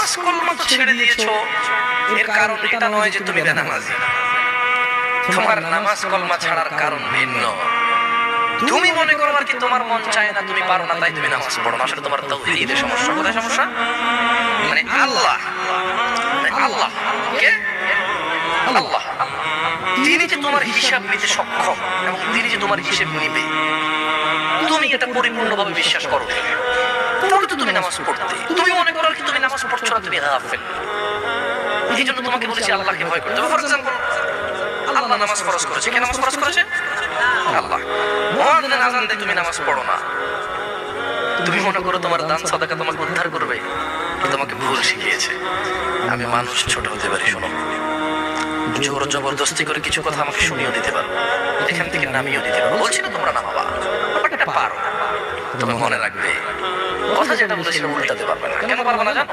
নামাজ কলমা তো ছেড়ে দিয়েছো, এর কারণ এটা নয় যে তুমি বেনামাজি। তোমার নামাজ কলমা ছাড়ার কারণ ভিন্ন। তুমি মনে করো আর কি তোমার মন চায় না, তুমি পারো না, তাই তুমি নামাজ পড়ো না। আসলে তোমার তাওহীদের সমস্যা। কোথায় সমস্যা? মানে আল্লাহ কে? আল্লাহ তিনি যে তোমার হিসাব নিতে সক্ষম এবং তিনি যে তোমার হিসেব নিবে, তুমি এটা পরিপূর্ণভাবে বিশ্বাস করো, তাহলে তো তুমি নামাজ পড়তে। তুমি মনে করো কি তুমি নামাজ পড়ছো না, তুমি গাফেল। এই জন্য তোমাকে বলেছি আল্লাহকে ভয় করতে হবে। ফর এক্সাম্পল, আল্লাহ নামাজ ফরজ করেছে। কে নামাজ ফরজ করেছে? আল্লাহ। মুয়াজ্জিন আযান দেয়, তুমি নামাজ পড়ো না। তুমি মনে করো তোমার দান সাদাকা তোমাকে উদ্ধার করবে। তোমাকে ভুল শিখিয়েছে। আমি মানুষ, ছোট হতে পারি, শোনো, জোর জবরদস্তি করে কিছু কথা আমাকে শুনিয়ে দিতে পারো, এখান থেকে নামিয়েও দিতে পারো। বলছি না তোমরা নামাবা, বাট এটা পারো। তবে মনে রাখবে, কথা যেটা বলেছিল উল্টাতে পারবে না। কেন পারবে না জানো?